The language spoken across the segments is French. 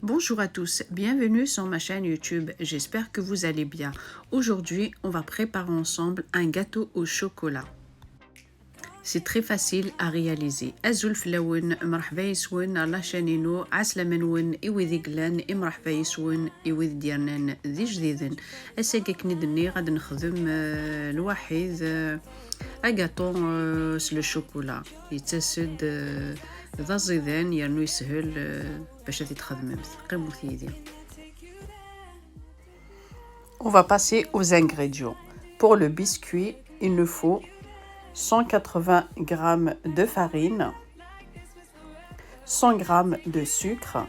Bonjour à tous, bienvenue sur ma chaîne YouTube, j'espère que vous allez bien. Aujourd'hui, on va préparer ensemble un gâteau au chocolat. C'est très facile à réaliser. أزول فلون مرحبا يسون الله شانينو عسلا منون إوذي قلان مرحبا يسون إوذي ديالنا ذي جديدن أساقا كندني غاد نخدم الواحد أغاطون سلو الشوكولا يتسد ذا زيدان يرنو يسهل باش تخدمت قيمو ثيدي. On va passer aux ingrédients. Pour le biscuit, il nous faut 180 g de farine, 100 g de sucre,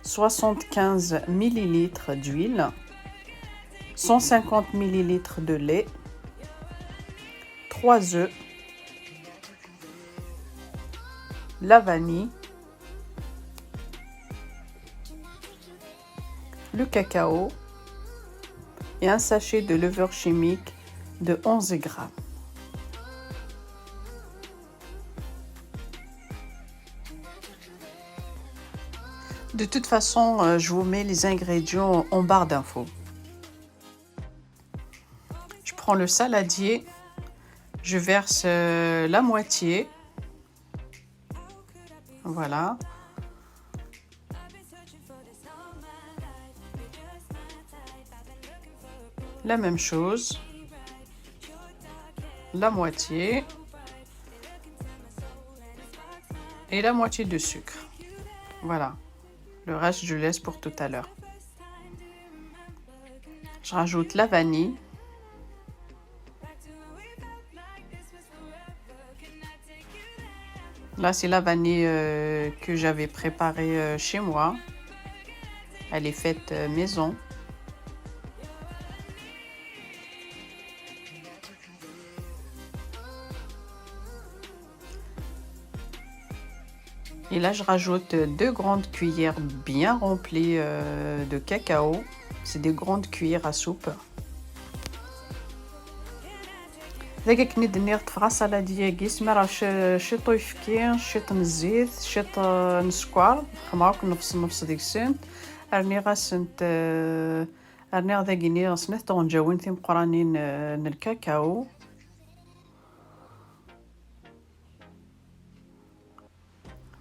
75 ml d'huile, 150 ml de lait, 3 œufs, la vanille, le cacao et un sachet de levure chimique de 11 g. De toute façon, je vous mets les ingrédients en barre d'infos. Je prends le saladier, je verse la moitié. Voilà. La même chose. La moitié. Et la moitié de sucre. Voilà. Le reste, je laisse pour tout à l'heure. Je rajoute la vanille. Là, c'est la vanille que j'avais préparée chez moi. Elle est faite maison. Et là, je rajoute 2 grandes cuillères bien remplies de cacao. C'est des grandes cuillères à soupe. داك كنيد نيرت في غسالة دياكيس مرة شيط يفكي شيط من الزيت شيط نسكر خماك نفس ديك السنت ارني غاسنت ارني غداكيني غسنت تغنجاوين ثيم قرانين الكاكاو.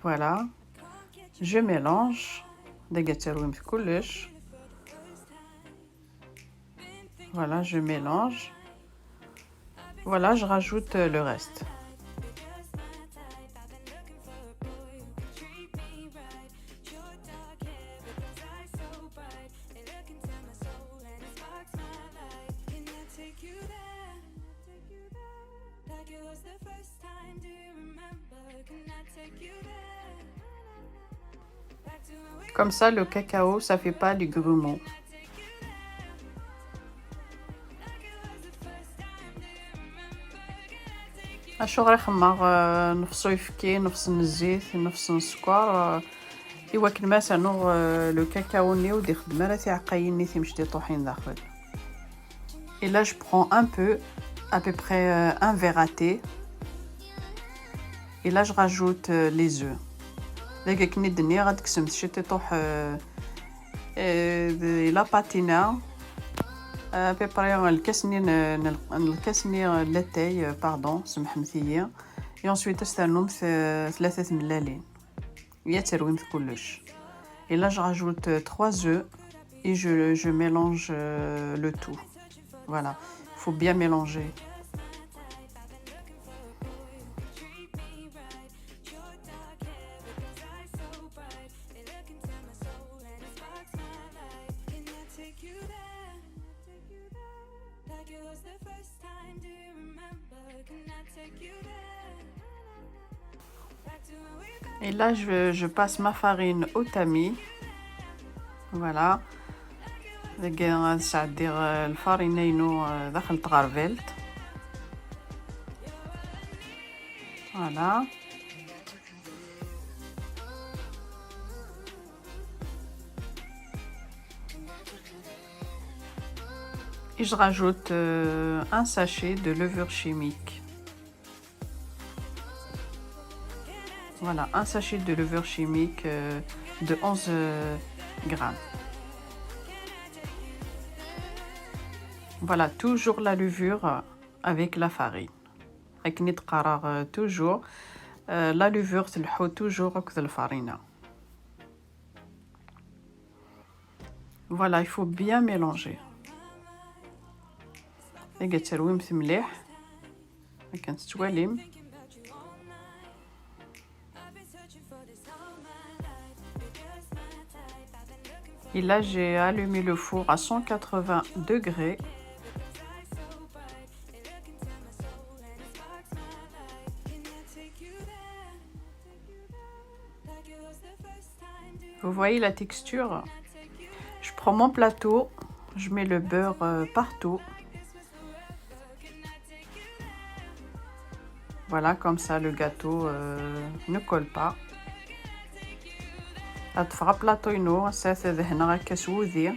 Voilà, je mélange. Voilà, je mélange. Voilà, je rajoute le reste. Comme ça, le cacao, ça fait pas du grumeau. الشغل خماغ نفسو يفكي نفس الزيت نفس السكر إوا كنما سانو لو كاكاو نيو دي خدمة راه تيعقاين ني تيمشي طوحين داخل. Et là je prends un peu, à peu près un verre à thé. Et là je rajoute les œufs. داك كني الدنيا غتقسم شي تطوح لا باتينا بريباري الكاسني لاتاي باردون سمح مثيا اي انسويت استنوم 3 ملالين يا ترويم كلش. Et là je rajoute 3 œufs et je mélange le tout. Voilà, il faut bien mélanger. Et là, je passe ma farine au tamis. Voilà. غنسعدي الفارينينو داخل تغرفلت. Voilà. Et je rajoute un sachet de levure chimique. Voilà, un sachet de levure chimique de 11 grammes. Voilà, toujours la levure avec la farine. Avec toujours la levure تلحو toujours avec la farine. Voilà, il faut bien mélanger. Et ترويمت مليح. كنستواليم. Et là, j'ai allumé le four à 180 degrés. Vous voyez la texture? Je prends mon plateau, je mets le beurre partout. Voilà, comme ça le gâteau ne colle pas. هتفرى بلاطوينو ساث هنا هكا سوذي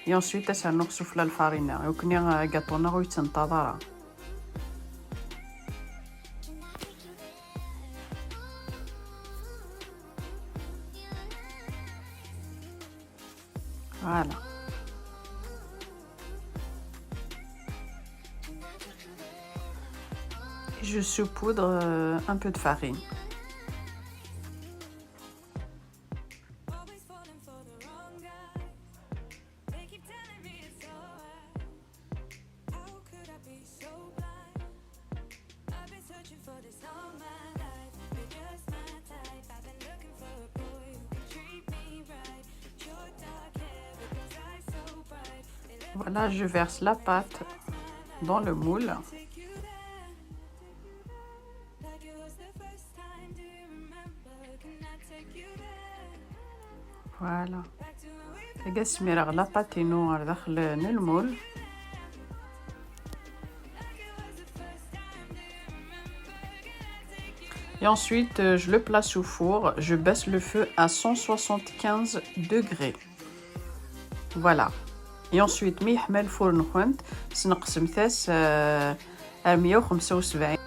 et ensuite تسنقصو في الفارينة وكني غاطونا غو يتنتظر. Voilà. Je saupoudre un peu de farine. Voilà, je verse la pâte dans le moule. Voilà. la pâte est noire dans le moule. Et ensuite, je le place au four. Je baisse le feu à 175 degrés. Voilà. Et ensuite, مي يحمى الفرن خوند سنقسم ثاس 175.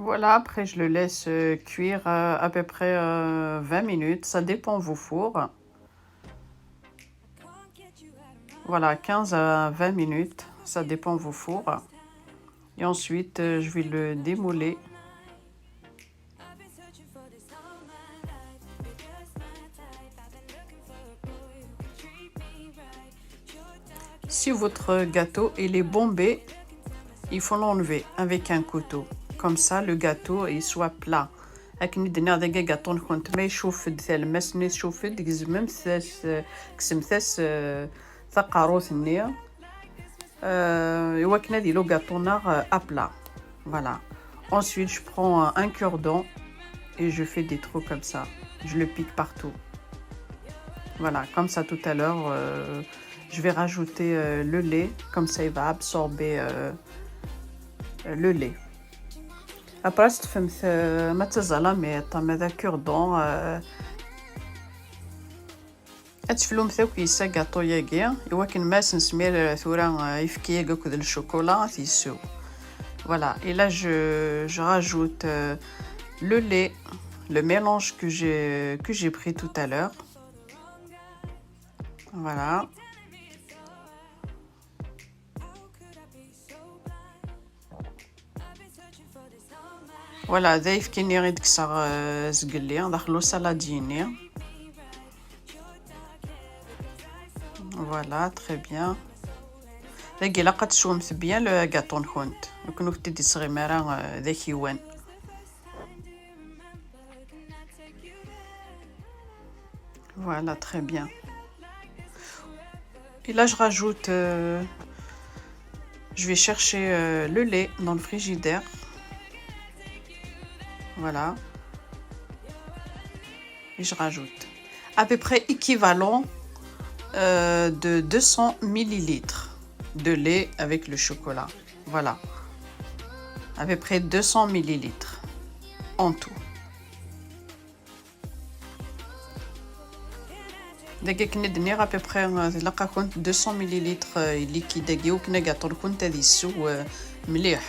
Voilà, après je le laisse cuire à peu près 20 minutes, ça dépend vos fours. Voilà, 15 à 20 minutes, ça dépend vos fours. Et ensuite, je vais le démouler. Si votre gâteau il est bombé, il faut l'enlever avec un couteau. Comme ça, le gâteau il soit plat. لكن درنا داك gâteau كنت ما يشوف الماس ني شوف ديك زمم ثاس كسم ثاس ثقاروث نيا ايوا كنا ديرو gâteau à plat. Voilà. Ensuite, je prends un cure-dent et je fais des trous comme ça. Je le pique partout. Voilà, comme ça tout à l'heure. Je vais rajouter le lait, comme ça il va absorber le lait. Après, تفهمت ما تزلمي طم هذا كوردون اتفلوم ثاو كيسا غاطو ياكي يوكن ما نسمير ثورا يفكي كود الشوكولا تيسو. Voilà, et là je rajoute le lait, le mélange que j'ai pris tout à l'heure. Voilà. Voilà, دايف كي نريد كسر زقلي ندخلو سالاديني. Voilà, très bien. لاقي لقد شومت بيان لو غاطون كنت كنو كنتي صغير مرا ذاك يوان. Voilà, très bien. Et là, je rajoute, je vais chercher le lait dans le frigidaire. Voilà. Et je rajoute à peu près équivalent de 200 millilitres de lait avec le chocolat. Voilà. à peu près 200 millilitres en tout. دقيق ندنير à peu près تلقى كنت 200 millilitres liquide دقيق وكنا قاطر كنت هذه السو مليح.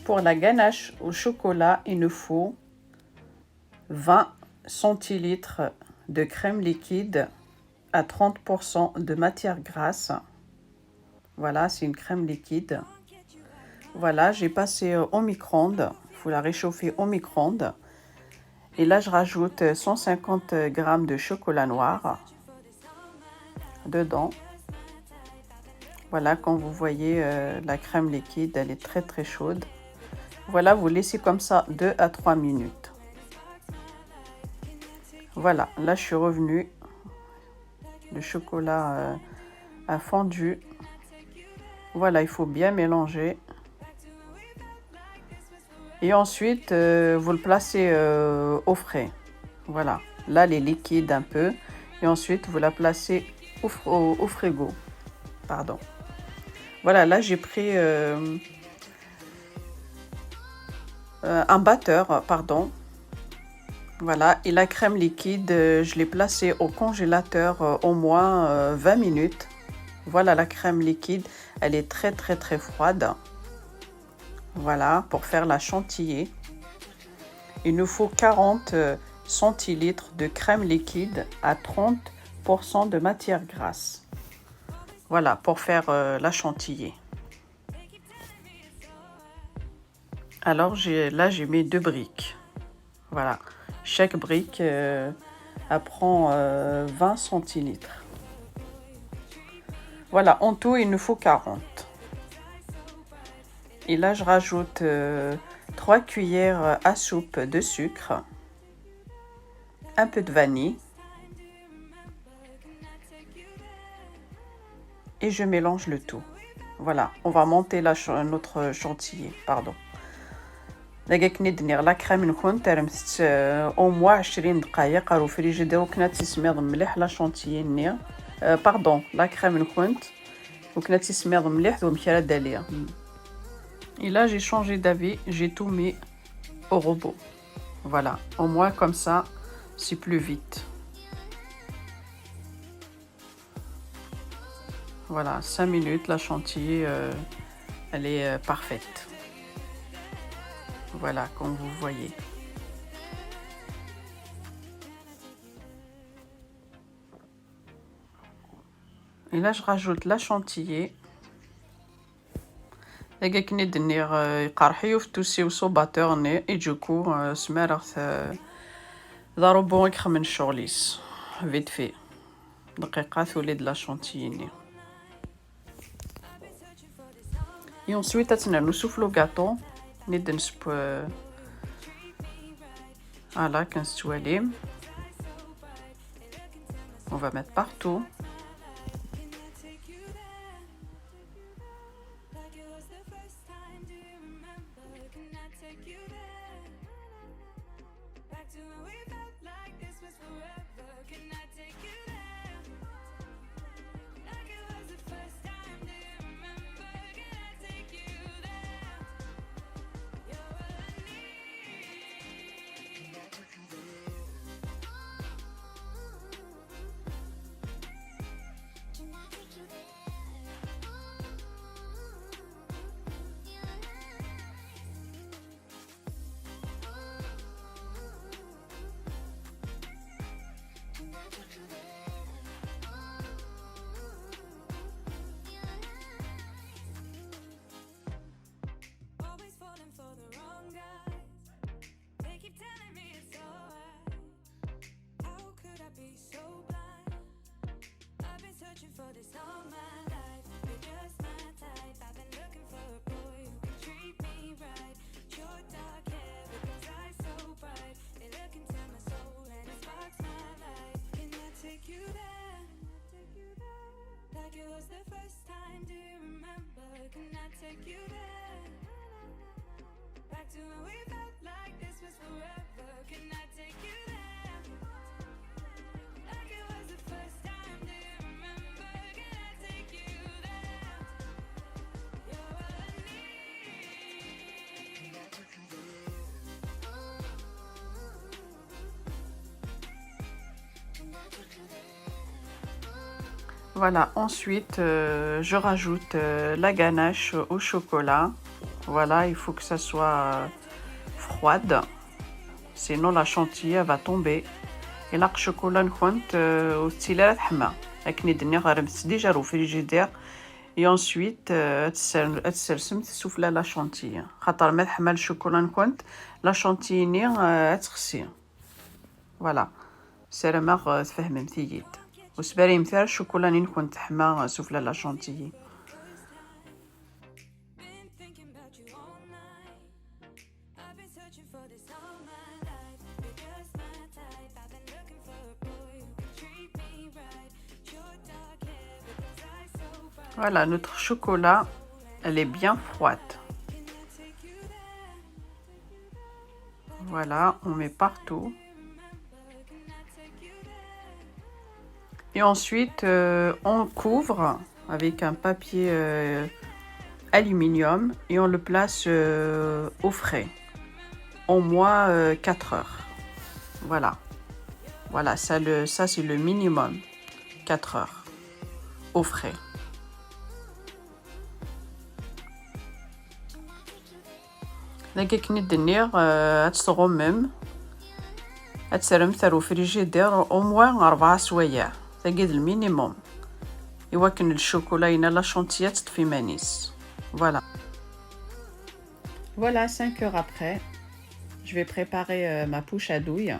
Pour la ganache au chocolat, il nous faut 20 centilitres de crème liquide à 30% de matière grasse. Voilà, c'est une crème liquide. Voilà, j'ai passé au micro-ondes. Il faut la réchauffer au micro-ondes. Et là, je rajoute 150 g de chocolat noir dedans. Voilà, quand vous voyez la crème liquide, elle est très très chaude. Voilà, vous laissez comme ça 2 à 3 minutes. Voilà, là je suis revenue. Le chocolat a fondu. Voilà, il faut bien mélanger. Et ensuite, vous le placez au frais. Voilà, là elle est liquide un peu. Et ensuite, vous la placez au frigo. Pardon. Voilà, là j'ai pris un batteur, pardon. Voilà, et la crème liquide, je l'ai placée au congélateur au moins 20 minutes. Voilà la crème liquide, elle est très très très froide. Voilà, pour faire la chantilly. Il nous faut 40 centilitres de crème liquide à 30% de matière grasse. Voilà, pour faire la chantilly. Alors là, j'ai mis 2 briques. Voilà, chaque brique elle prend 20 centilitres. Voilà, en tout, il nous faut 40. Et là, je rajoute 3 cuillères à soupe de sucre, un peu de vanille. Et je mélange le tout. Voilà, on va monter notre chantilly, pardon. دقيق ندنير لا كريم نكون ترمست او موا 20 دقائق راه فريجيدير وكنا تسميض مليح لا شونتيي ني باردون لا كريم نكون وكنا تسميض مليح ومشى داليا. Et là j'ai changé d'avis, j'ai tout mis au robot. Voilà, au moins comme ça c'est plus vite. Voilà, 5 minutes, la chantilly elle est parfaite. Voilà, comme vous voyez. Et là, je rajoute la chantilly. Et du coup, ضربوا من شغليس vite fait. دقيقات وليد la chantilly. Et ensuite, nous soufflons le gâteau. Voilà, 15 toilettes. On va mettre partout. Voilà, ensuite je rajoute la ganache au chocolat. Voilà, il faut que ça soit froide, sinon la chantilly va tomber. Et là, le chocolat نكونت وستيلا تحمى لكن الدنيا غرمت déjà au frigidaire. Et ensuite تسرسم تسوفلا لا شانتيي خاطر ما تحمى الشوكولا نكونت لا شانتيي ني تخسي. فوالا سيرماغ تفهمم ثييد وسباري مثال الشوكولا ني نكون تحمى سوفلا لا شانتيي. Voilà, notre chocolat, elle est bien froide. Voilà, on met partout. Et ensuite, on couvre avec un papier aluminium et on le place au frais, au moins 4 heures. Voilà, voilà, ça c'est le minimum, 4 heures au frais. دقيقة كني الدنيا تستغمم تسرم ثرو فريجيدير au moins 4 سوايع تقيد المينيموم يوكن الشوكولا ينا لا شانتيي تطفي مانيس. Voilà. Voilà, 5 heures après, je vais préparer ma poche à douille.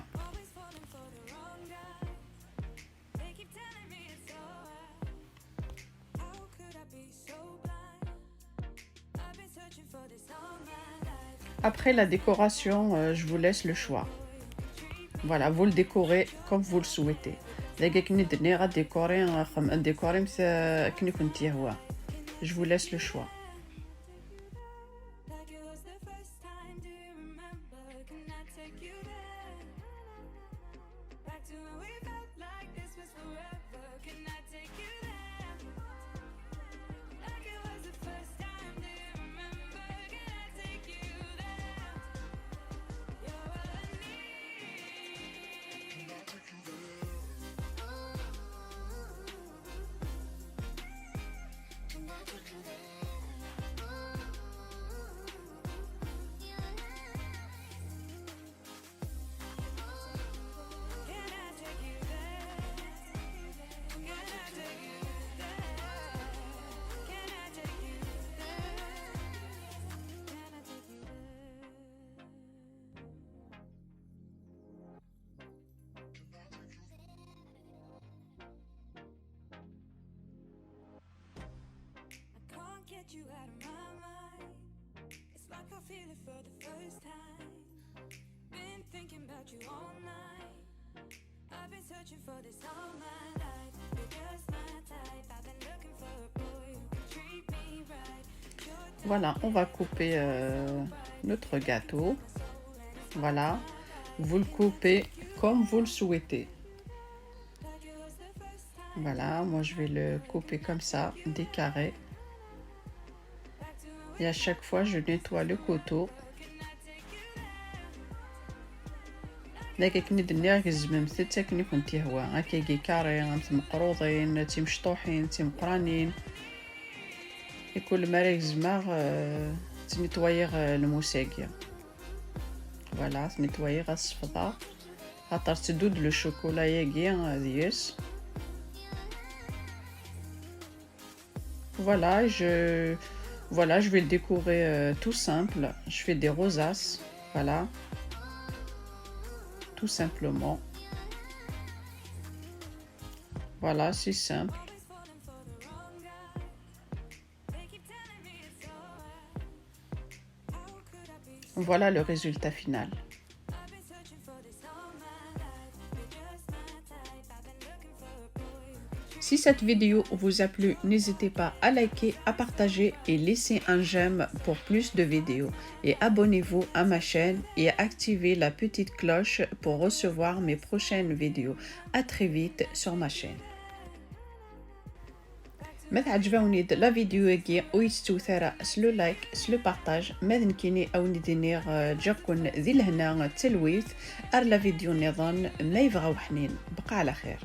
Après la décoration, je vous laisse le choix. Voilà, vous le décorez comme vous le souhaitez. Je vous laisse le choix. Get you out of my mind. It's like I feel it for the first time. Been thinking about you all night. I've been searching for this all my life. You're just my type. I've been looking for a boy who can treat me right. Voilà, on va couper notre gâteau. Voilà, vous le coupez comme vous le souhaitez. Voilà, moi je vais le couper comme ça, des carrés. Et à chaque fois, je nettoie le couteau. لكن الدنيا كزمم ستة كني كنتي هو هكاكي كاري مقروضين تي مشطوحين تي مقرانين كل ما راك زماغ تنيتوايغ الموساقية. فوالا تنيتوايغ الصفدة خاطر تدود لو شوكولا ياكي ديس. Voilà, je vais le décorer tout simple. Je fais des rosaces, voilà, tout simplement. Voilà, c'est simple. Voilà le résultat final. Si cette vidéo vous a plu, n'hésitez pas à liker, à partager et laisser un j'aime pour plus de vidéos. Et abonnez-vous à ma chaîne et activez la petite cloche pour recevoir mes prochaines vidéos. À très vite sur ma chaîne. ما تعجبوني لا فيديو يجي ويستو ثرا سلو لايك سلو بارطاج ما ذنكيني او ندير جاكون ذي الهنا تلويث ار لا فيديو نظن ما يبغاو حنين بقى على خير.